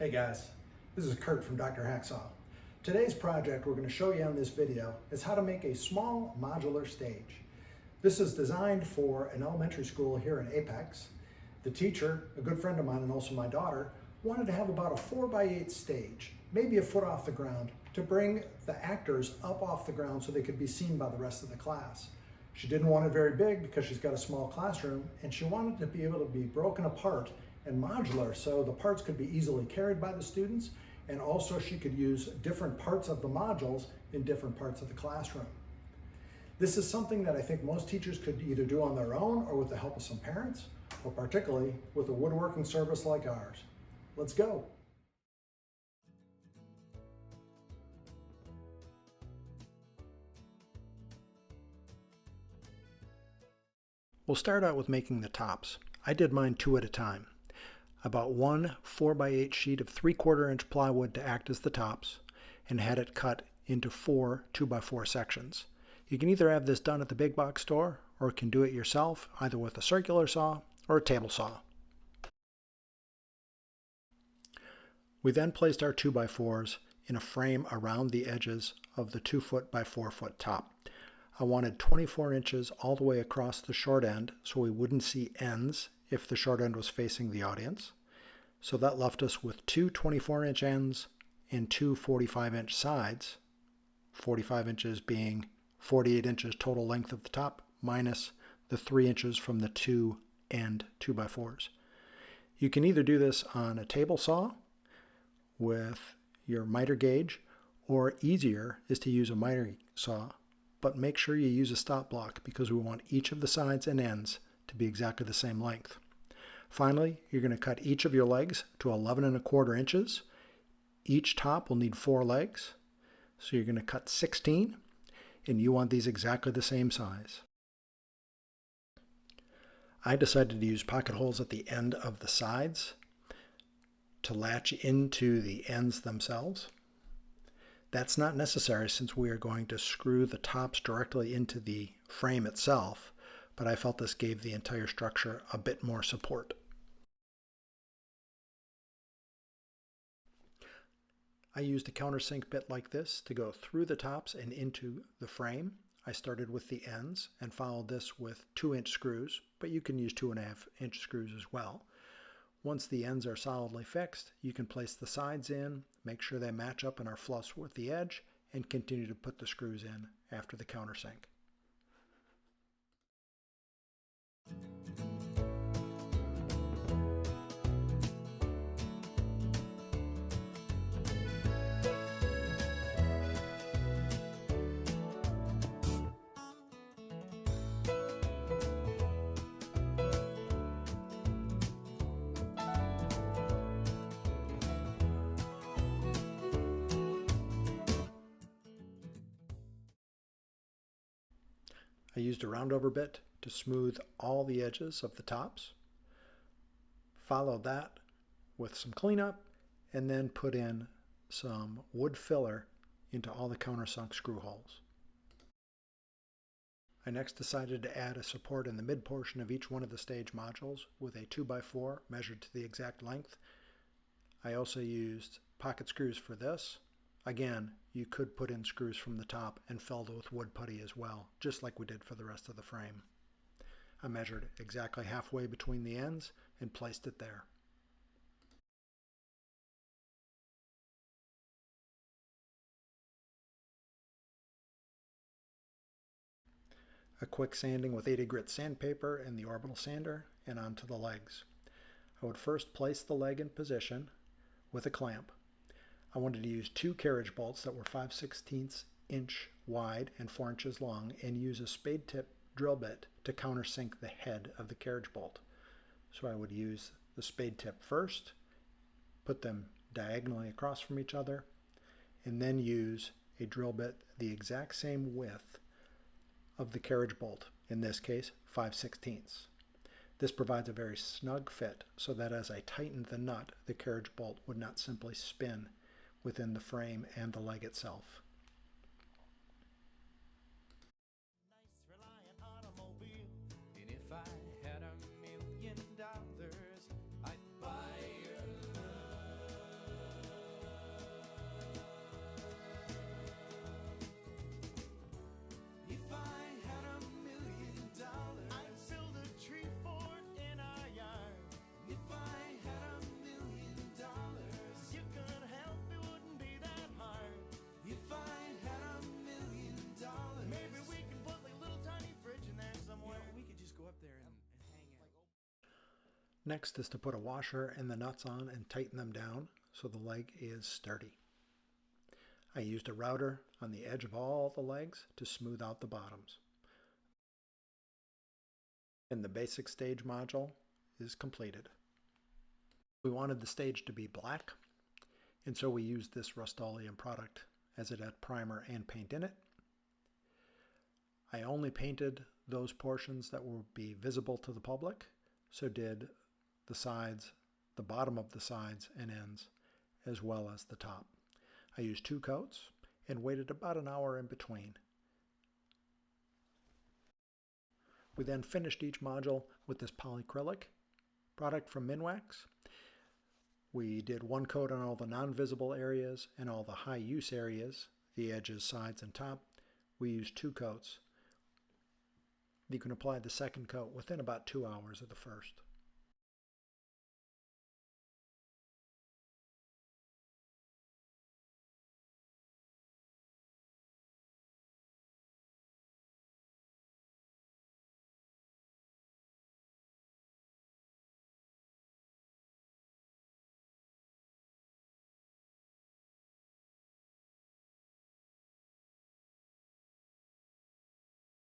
Hey guys, this is Kurt from Dr. Hacksaw. Today's project we're going to show you on this video is how to make a small modular stage. This is designed for an elementary school here in Apex. The teacher, a good friend of mine and also my daughter, wanted to have about a 4x8 stage, maybe a foot off the ground, to bring the actors up off the ground so they could be seen by the rest of the class. She didn't want it very big because she's got a small classroom, and she wanted to be able to be broken apart and modular so the parts could be easily carried by the students, and also she could use different parts of the modules in different parts of the classroom. This is something that I think most teachers could either do on their own or with the help of some parents, or particularly with a woodworking service like ours. Let's go. We'll start out with making the tops. I did mine 2 at a time. About one 4x8 sheet of 3/4 inch plywood to act as the tops, and had it cut into 4 2x4 sections. You can either have this done at the big box store or can do it yourself, either with a circular saw or a table saw. We then placed our 2x4s in a frame around the edges of the 2 foot by 4 foot top. I wanted 24 inches all the way across the short end so we wouldn't see ends if the short end was facing the audience. So that left us with 2 24-inch ends and 2 45-inch sides, 45 inches being 48 inches total length of the top minus the 3 inches from the 2 end 2x4s. You can either do this on a table saw with your miter gauge, or easier is to use a miter saw, but make sure you use a stop block because we want each of the sides and ends to be exactly the same length. Finally, you're going to cut each of your legs to 11 1/4 inches. Each top will need 4 legs, so you're going to cut 16, and you want these exactly the same size. I decided to use pocket holes at the end of the sides to latch into the ends themselves. That's not necessary since we are going to screw the tops directly into the frame itself, but I felt this gave the entire structure a bit more support. I used a countersink bit like this to go through the tops and into the frame. I started with the ends and followed this with 2-inch screws, but you can use 2.5-inch screws as well. Once the ends are solidly fixed, you can place the sides in, make sure they match up and are flush with the edge, and continue to put the screws in after the countersink. I used a roundover bit to smooth all the edges of the tops, followed that with some cleanup, and then put in some wood filler into all the countersunk screw holes. I next decided to add a support in the mid portion of each one of the stage modules with a 2x4 measured to the exact length. I also used pocket screws for this. Again, you could put in screws from the top and fill it with wood putty as well, just like we did for the rest of the frame. I measured exactly halfway between the ends and placed it there. A quick sanding with 80 grit sandpaper and the orbital sander, and onto the legs. I would first place the leg in position with a clamp. I wanted to use 2 carriage bolts that were 5/16 inch wide and 4 inches long, and use a spade tip drill bit to countersink the head of the carriage bolt. So I would use the spade tip first, put them diagonally across from each other, and then use a drill bit the exact same width of the carriage bolt, in this case 5/16. This provides a very snug fit so that as I tightened the nut, the carriage bolt would not simply spin within the frame and the leg itself. Next is to put a washer and the nuts on and tighten them down so the leg is sturdy. I used a router on the edge of all the legs to smooth out the bottoms. And the basic stage module is completed. We wanted the stage to be black, and so we used this Rust-Oleum product as it had primer and paint in it. I only painted those portions that would be visible to the public, so did the sides, the bottom of the sides and ends, as well as the top. I used 2 coats and waited about an hour in between. We then finished each module with this polyacrylic product from Minwax. We did 1 coat on all the non-visible areas and all the high-use areas, the edges, sides, and top. We used 2 coats. You can apply the second coat within about 2 hours of the first.